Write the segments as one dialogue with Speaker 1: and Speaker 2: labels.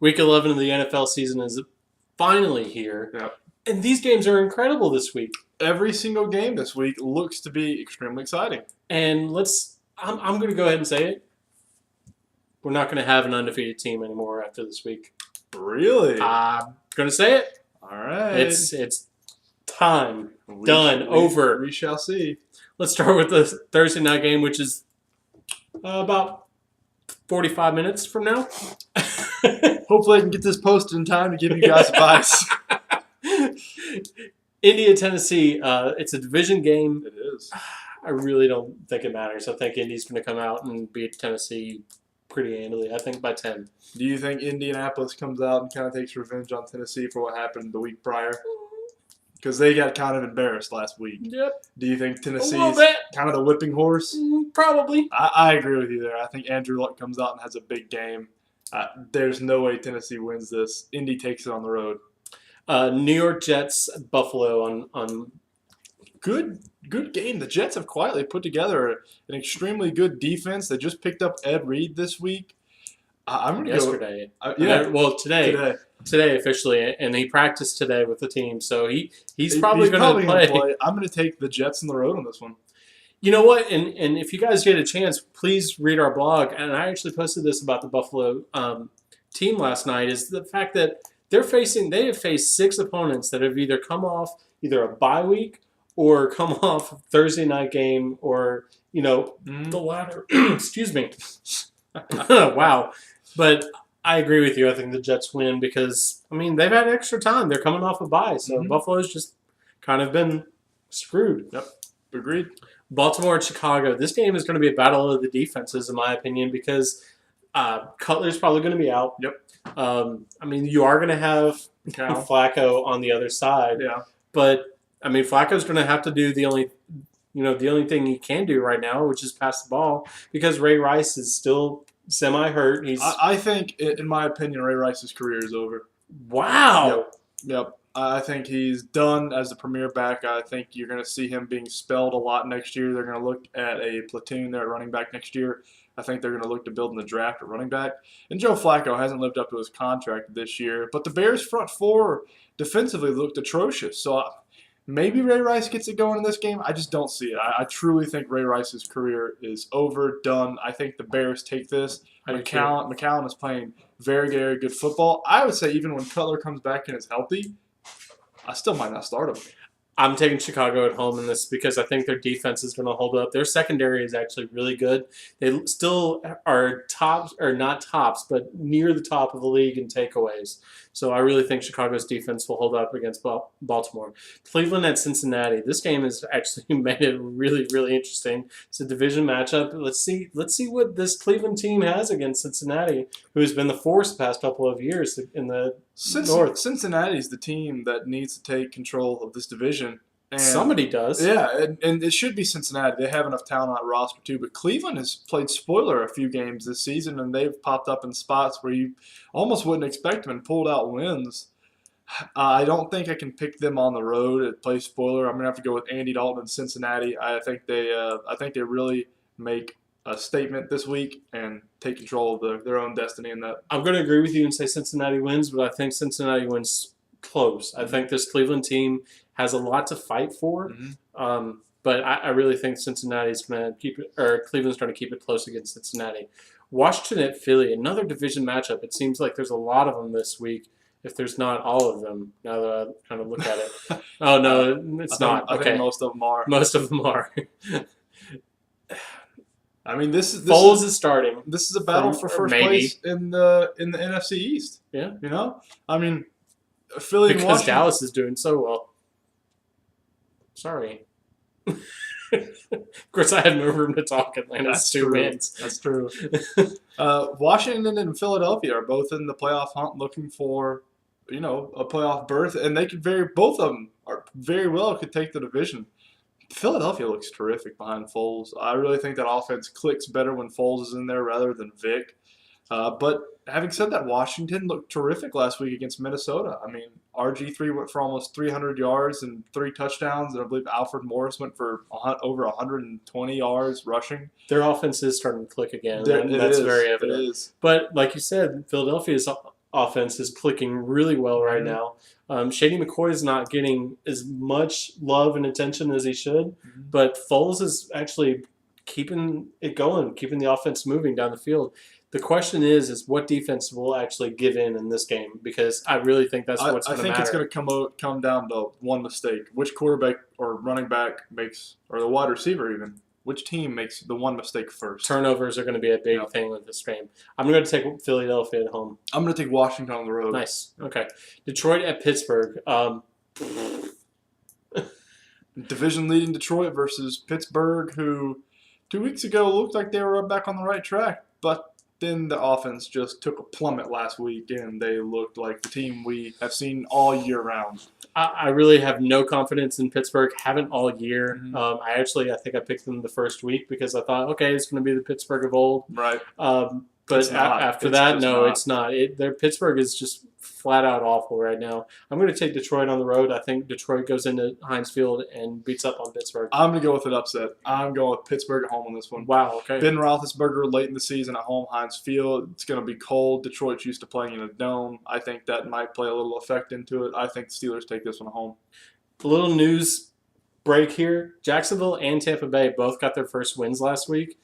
Speaker 1: Week 11 of the NFL season is finally here.
Speaker 2: Yep.
Speaker 1: And these games are incredible this week.
Speaker 2: Every single game this week looks to be extremely exciting.
Speaker 1: And I'm going to go ahead and say it. We're not going to have an undefeated team anymore after this week.
Speaker 2: Really?
Speaker 1: I'm going to say it.
Speaker 2: All right.
Speaker 1: It's time. Done. Over.
Speaker 2: We shall see.
Speaker 1: Let's start with the Thursday night game, which is about 45 minutes from now.
Speaker 2: Hopefully I can get this posted in time to give you guys advice.
Speaker 1: India, Tennessee. It's a division game.
Speaker 2: It is.
Speaker 1: I really don't think it matters. I think Indy's going to come out and beat Tennessee pretty handily. I think by 10.
Speaker 2: Do you think Indianapolis comes out and kind of takes revenge on Tennessee for what happened the week prior? Because they got kind of embarrassed last week.
Speaker 1: Yep.
Speaker 2: Do you think Tennessee's
Speaker 1: bit.
Speaker 2: kind of the whipping horse?
Speaker 1: Probably.
Speaker 2: I agree with you there. I think Andrew Luck comes out and has a big game. There's no way Tennessee wins this. Indy takes it on the road.
Speaker 1: New York Jets, Buffalo on
Speaker 2: Good game. The Jets have quietly put together an extremely good defense. They just picked up Ed Reed this week. I'm going to go.
Speaker 1: yesterday. Today officially, and he practiced today with the team, so he's probably going to play.
Speaker 2: I'm going to take the Jets on the road on this one.
Speaker 1: You know what? And if you guys get a chance, please read our blog. And I actually posted this about the Buffalo team last night. Is the fact that they have faced 6 opponents that have either come off either a bye week or come off a Thursday night game, or the latter. Excuse me. Wow. But I agree with you. I think the Jets win because, they've had extra time. They're coming off a bye. So Buffalo's just kind of been screwed.
Speaker 2: Yep. Agreed.
Speaker 1: Baltimore and Chicago. This game is going to be a battle of the defenses, in my opinion, because Cutler's probably going to be out.
Speaker 2: Yep.
Speaker 1: You are going to have Flacco on the other side.
Speaker 2: Yeah.
Speaker 1: But, Flacco's going to have to do the only thing he can do right now, which is pass the ball, because Ray Rice is still semi-hurt.
Speaker 2: I think, in my opinion, Ray Rice's career is over.
Speaker 1: Wow.
Speaker 2: Yep. I think he's done as the premier back. I think you're going to see him being spelled a lot next year. They're going to look at a platoon there at running back next year. I think they're going to look to build in the draft at running back. And Joe Flacco hasn't lived up to his contract this year. But the Bears' front four defensively looked atrocious. So maybe Ray Rice gets it going in this game. I just don't see it. I truly think Ray Rice's career is over, done. I think the Bears take this. McCown is playing very, very good football. I would say even when Cutler comes back and is healthy, I still might not start him.
Speaker 1: I'm taking Chicago at home in this because I think their defense is going to hold up. Their secondary is actually really good. They still are tops, or not tops, but near the top of the league in takeaways. So I really think Chicago's defense will hold up against Baltimore. Cleveland at Cincinnati. This game has actually made it really, really interesting. It's a division matchup. Let's see what this Cleveland team has against Cincinnati, who has been the force the past couple of years in the North.
Speaker 2: Cincinnati's the team that needs to take control of this division. And
Speaker 1: somebody does.
Speaker 2: Yeah, and it should be Cincinnati. They have enough talent on that roster too. But Cleveland has played spoiler a few games this season, and they've popped up in spots where you almost wouldn't expect them and pulled out wins. I don't think I can pick them on the road at play spoiler. I'm gonna have to go with Andy Dalton in Cincinnati. I think they really make a statement this week and take control of their own destiny in that.
Speaker 1: I'm going to agree with you and say Cincinnati wins, but I think Cincinnati wins close. I think this Cleveland team has a lot to fight for, but I really think Cincinnati's going to keep it, or Cleveland's trying to keep it close against Cincinnati. Washington at Philly, another division matchup. It seems like there's a lot of them this week, if there's not all of them, now that I kind of look at it. Oh, no, it's not.
Speaker 2: I think most of them are.
Speaker 1: Most of them are.
Speaker 2: Foles
Speaker 1: is starting.
Speaker 2: This is a battle for first place in the NFC East.
Speaker 1: Yeah.
Speaker 2: Philly and
Speaker 1: because
Speaker 2: Washington.
Speaker 1: Dallas is doing so well. Sorry. Of course, I had no room to talk. Atlanta's 2 wins.
Speaker 2: That's true. Washington and Philadelphia are both in the playoff hunt, looking for a playoff berth, and both of them are very well could take the division. Philadelphia looks terrific behind Foles. I really think that offense clicks better when Foles is in there rather than Vic. But having said that, Washington looked terrific last week against Minnesota. RG3 went for almost 300 yards and 3 touchdowns, and I believe Alfred Morris went for over 120 yards rushing.
Speaker 1: Their offense is starting to click again.
Speaker 2: That's
Speaker 1: very evident.
Speaker 2: It is.
Speaker 1: But like you said, Philadelphia's offense is clicking really well right now. Shady McCoy is not getting as much love and attention as he should, but Foles is actually keeping it going, keeping the offense moving down the field. The question is what defense will actually give in this game? Because I really think that's what's going to matter.
Speaker 2: I think it's going to come down to one mistake. Which quarterback or running back makes, or the wide receiver even, which team makes the one mistake first?
Speaker 1: Turnovers are going to be a big thing with this game. I'm going to take Philadelphia at home.
Speaker 2: I'm going to take Washington on the road.
Speaker 1: Nice. Okay. Detroit at Pittsburgh.
Speaker 2: Division leading Detroit versus Pittsburgh, who 2 weeks ago looked like they were back on the right track, but then the offense just took a plummet last week, and they looked like the team we have seen all year round.
Speaker 1: I really have no confidence in Pittsburgh. Haven't all year. I think I picked them the first week because I thought, okay, it's going to be the Pittsburgh of old.
Speaker 2: Right.
Speaker 1: But after that, no, it's not. Their Pittsburgh is just flat out awful right now. I'm going to take Detroit on the road. I think Detroit goes into Heinz Field and beats up on Pittsburgh.
Speaker 2: I'm going to go with an upset. I'm going with Pittsburgh at home on this one.
Speaker 1: Wow, okay.
Speaker 2: Ben Roethlisberger late in the season at home, Heinz Field. It's going to be cold. Detroit's used to playing in a dome. I think that might play a little effect into it. I think the Steelers take this one home.
Speaker 1: A little news break here. Jacksonville and Tampa Bay both got their first wins last week.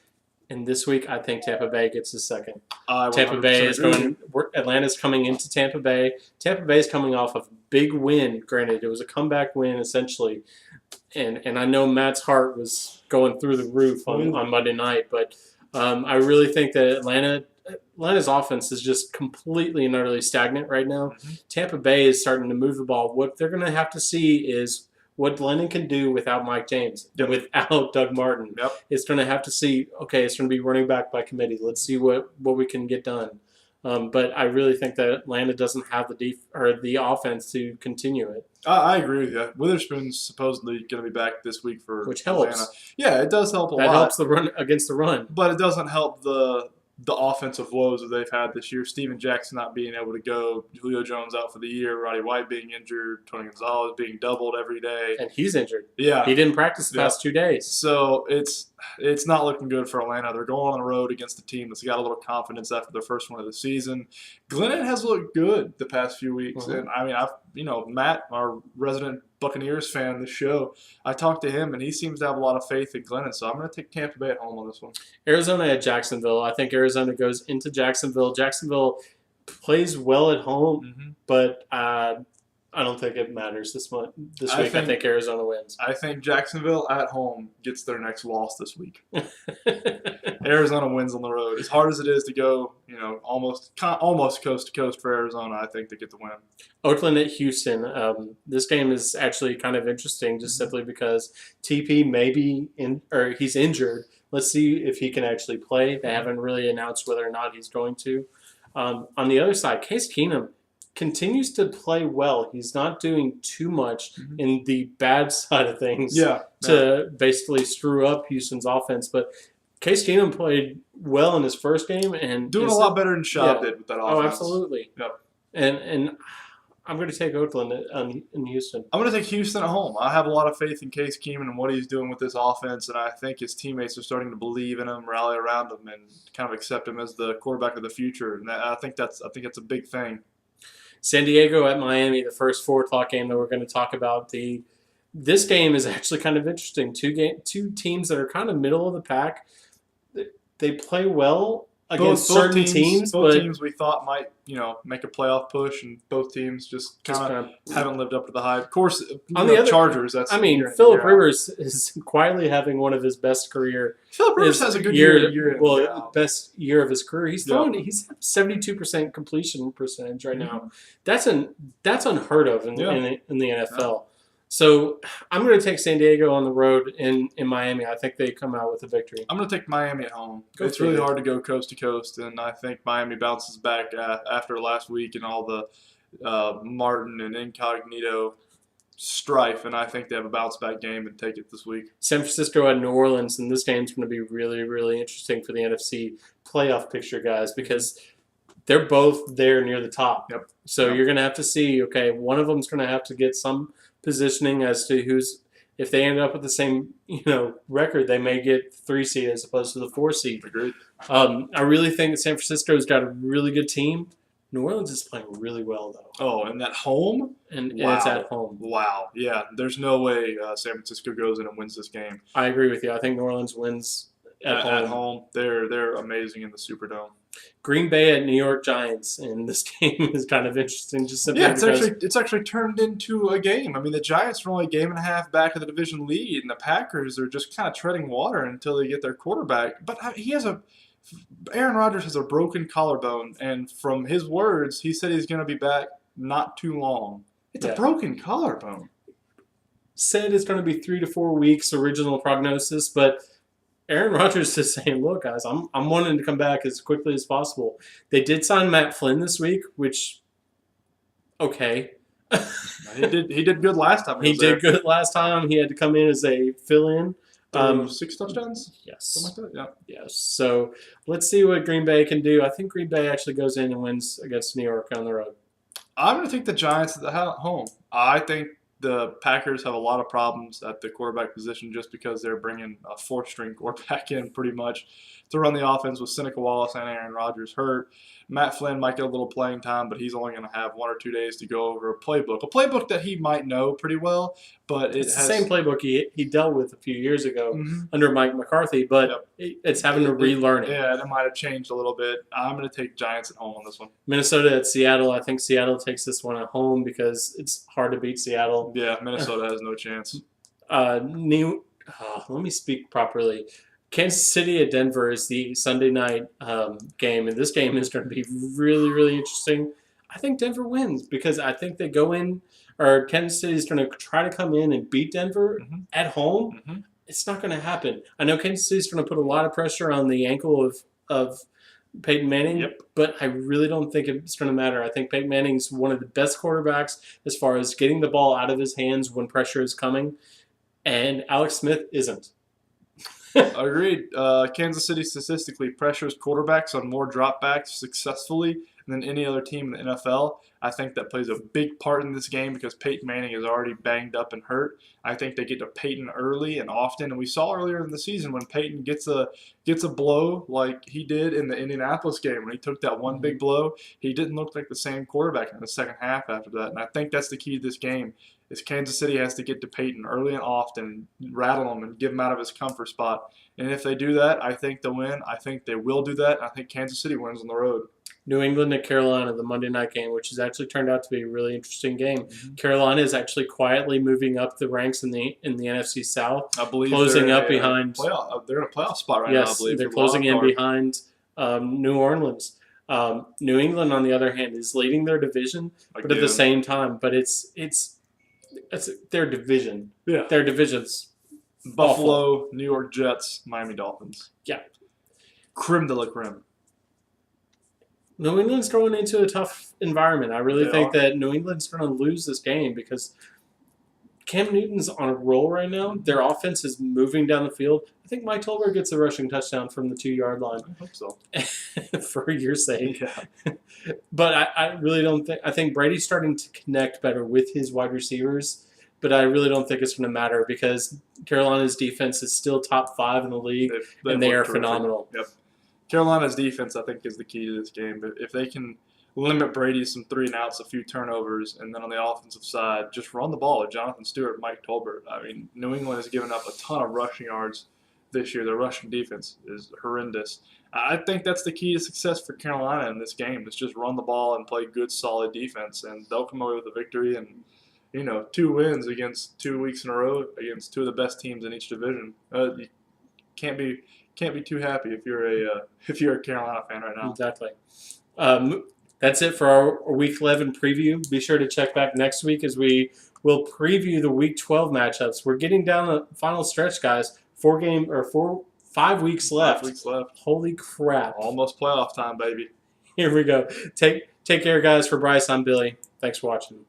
Speaker 1: And this week, I think Tampa Bay gets his second. Tampa Bay is going. Atlanta's coming into Tampa Bay. Tampa Bay is coming off of a big win. Granted, it was a comeback win essentially, and I know Matt's heart was going through the roof on Monday night. But I really think that Atlanta's offense is just completely and utterly stagnant right now. Tampa Bay is starting to move the ball. What they're going to have to see is what Lennon can do without Mike James, without Doug Martin. It's going to have to see, okay, it's going to be running back by committee. Let's see what we can get done. But I really think that Atlanta doesn't have the offense to continue it.
Speaker 2: I agree with you. Witherspoon's supposedly going to be back this week for
Speaker 1: which helps.
Speaker 2: Atlanta. Yeah, it does help a lot.
Speaker 1: That helps the run against the run.
Speaker 2: But it doesn't help the offensive woes that they've had this year. Steven Jackson not being able to go, Julio Jones out for the year, Roddy White being injured, Tony Gonzalez being doubled every day.
Speaker 1: And he's injured.
Speaker 2: Yeah.
Speaker 1: He didn't practice the past 2 days.
Speaker 2: So it's not looking good for Atlanta. They're going on the road against a team that's got a little confidence after their first one of the season. Glennon has looked good the past few weeks. And, I mean, Matt, our resident Buccaneers fan of the show, I talked to him, and he seems to have a lot of faith in Glennon. So I'm going to take Tampa Bay at home on this one.
Speaker 1: Arizona at Jacksonville. I think Arizona goes into Jacksonville. Jacksonville plays well at home, but I don't think it matters this week. I think Arizona wins.
Speaker 2: I think Jacksonville at home gets their next loss this week. Arizona wins on the road. As hard as it is to go, almost coast to coast for Arizona, I think they get the win.
Speaker 1: Oakland at Houston. This game is actually kind of interesting, just simply because TP may be he's injured. Let's see if he can actually play. They haven't really announced whether or not he's going to. On the other side, Case Keenum continues to play well. He's not doing too much in the bad side of things to basically screw up Houston's offense. But Case Keenum played well in his first game and
Speaker 2: doing a lot better than Schaub did with that offense.
Speaker 1: Oh, absolutely. Yep. And I'm going to take Oakland in Houston.
Speaker 2: I'm going to take Houston at home. I have a lot of faith in Case Keenum and what he's doing with this offense, and I think his teammates are starting to believe in him, rally around him, and kind of accept him as the quarterback of the future. And I think that's a big thing.
Speaker 1: San Diego at Miami, the first 4 o'clock game that we're going to talk about. This game is actually kind of interesting. Two teams that are kind of middle of the pack. They play well against certain teams.
Speaker 2: Both teams we thought might, make a playoff push, and both teams just kind of haven't lived up to the hype. Of course, on the Chargers.
Speaker 1: Philip Rivers is quietly having one of his best career.
Speaker 2: Philip Rivers has a good year.
Speaker 1: Best year of his career. He's 72% completion percentage right now. That's unheard of in the NFL. Yeah. So I'm going to take San Diego on the road in Miami. I think they come out with a victory.
Speaker 2: I'm going to take Miami at home. It's really hard to go coast to coast, and I think Miami bounces back after last week and all the Martin and Incognito strife, and I think they have a bounce-back game and take it this week.
Speaker 1: San Francisco at New Orleans, and this game's going to be really, really interesting for the NFC playoff picture, guys, because they're both there near the top.
Speaker 2: Yep.
Speaker 1: So you're going to have to see, okay, one of them's going to have to get some positioning as to if they end up with the same record, they may get 3 seed as opposed to the 4 seed.
Speaker 2: Agreed.
Speaker 1: I really think that San Francisco's got a really good team, New Orleans is playing really well though,
Speaker 2: Oh, and that home?
Speaker 1: and
Speaker 2: Wow.
Speaker 1: it's at home.
Speaker 2: Wow. Yeah, there's no way San Francisco goes in and wins this game.
Speaker 1: I agree with you. I think New Orleans wins at home.
Speaker 2: At home, they're amazing in the Superdome.
Speaker 1: Green Bay at New York Giants, and this game is kind of interesting. Just simply
Speaker 2: Yeah,
Speaker 1: because
Speaker 2: it's actually turned into a game. I mean, the Giants are only a game and a half back of the division lead, and the Packers are just kind of treading water until they get their quarterback. But Aaron Rodgers has a broken collarbone, and from his words, he said he's going to be back not too long. It's a broken collarbone.
Speaker 1: Said it's going to be 3 to 4 weeks original prognosis, but Aaron Rodgers is saying, "Look, guys, I'm wanting to come back as quickly as possible." They did sign Matt Flynn this week, which okay.
Speaker 2: He did good last time.
Speaker 1: He did good last time. He had to come in as a fill-in.
Speaker 2: 6 touchdowns?
Speaker 1: Yes.
Speaker 2: Something like that? Yeah.
Speaker 1: Yes. So let's see what Green Bay can do. I think Green Bay actually goes in and wins against New York on the road.
Speaker 2: I'm going to take the Giants at home. I think the Packers have a lot of problems at the quarterback position just because they're bringing a fourth-string quarterback in pretty much to run the offense with Seneca Wallace and Aaron Rodgers hurt. Matt Flynn might get a little playing time, but he's only going to have 1 or 2 days to go over a playbook that he might know pretty well. But
Speaker 1: it's the same playbook he dealt with a few years ago under Mike McCarthy, but it's having to relearn it.
Speaker 2: Yeah, it might have changed a little bit. I'm going to take Giants at home on this one.
Speaker 1: Minnesota at Seattle. I think Seattle takes this one at home because it's hard to beat Seattle.
Speaker 2: Yeah, Minnesota has no chance.
Speaker 1: Let me speak properly. Kansas City at Denver is the Sunday night game, and this game is going to be really, really interesting. I think Denver wins because I think they go in, or Kansas City is going to try to come in and beat Denver at home. It's not going to happen. I know Kansas City is going to put a lot of pressure on the ankle of Peyton Manning, but I really don't think it's going to matter. I think Peyton Manning's one of the best quarterbacks as far as getting the ball out of his hands when pressure is coming, and Alex Smith isn't.
Speaker 2: Agreed. Kansas City statistically pressures quarterbacks on more dropbacks successfully than any other team in the NFL. I think that plays a big part in this game because Peyton Manning is already banged up and hurt. I think they get to Peyton early and often, and we saw earlier in the season when Peyton gets a blow like he did in the Indianapolis game when he took that one big blow. He didn't look like the same quarterback in the second half after that, and I think that's the key to this game. Is Kansas City has to get to Peyton early and often, rattle him and give him out of his comfort spot. And if they do that, I think they'll win. I think they will do that. I think Kansas City wins on the road.
Speaker 1: New England at Carolina, the Monday night game, which has actually turned out to be a really interesting game. Carolina is actually quietly moving up the ranks in the NFC South.
Speaker 2: I believe
Speaker 1: closing up behind.
Speaker 2: They're in a playoff spot right
Speaker 1: now.
Speaker 2: I believe
Speaker 1: They're closing in behind New Orleans. New England, on the other hand, is leading their division, but at the same time, it's their division.
Speaker 2: Yeah,
Speaker 1: their divisions.
Speaker 2: Buffalo,
Speaker 1: awful.
Speaker 2: New York Jets, Miami Dolphins.
Speaker 1: Yeah,
Speaker 2: creme de la creme.
Speaker 1: New England's going into a tough environment. I really think that New England's going to lose this game because Cam Newton's on a roll right now. Their offense is moving down the field. I think Mike Tolbert gets a rushing touchdown from the 2-yard line.
Speaker 2: I hope so.
Speaker 1: For your sake.
Speaker 2: Yeah.
Speaker 1: But I really don't think – I think Brady's starting to connect better with his wide receivers, but I really don't think it's going to matter because Carolina's defense is still top 5 in the league, and they are phenomenal.
Speaker 2: Yep. Carolina's defense, I think, is the key to this game. But if they can limit Brady some 3-and-outs, a few turnovers, and then on the offensive side, just run the ball with Jonathan Stewart, Mike Tolbert. I mean, New England has given up a ton of rushing yards this year. Their rushing defense is horrendous. I think that's the key to success for Carolina in this game. Is just run the ball and play good, solid defense, and they'll come away with a victory and 2 wins against 2 weeks in a row against 2 of the best teams in each division. You can't be too happy if you're a Carolina fan right now.
Speaker 1: Exactly. That's it for our Week 11 preview. Be sure to check back next week as we will preview the Week 12 matchups. We're getting down the final stretch, guys. 5 weeks left.
Speaker 2: 5 weeks left.
Speaker 1: Holy crap!
Speaker 2: Almost playoff time, baby.
Speaker 1: Here we go. Take care, guys. For Bryce, I'm Billy. Thanks for watching.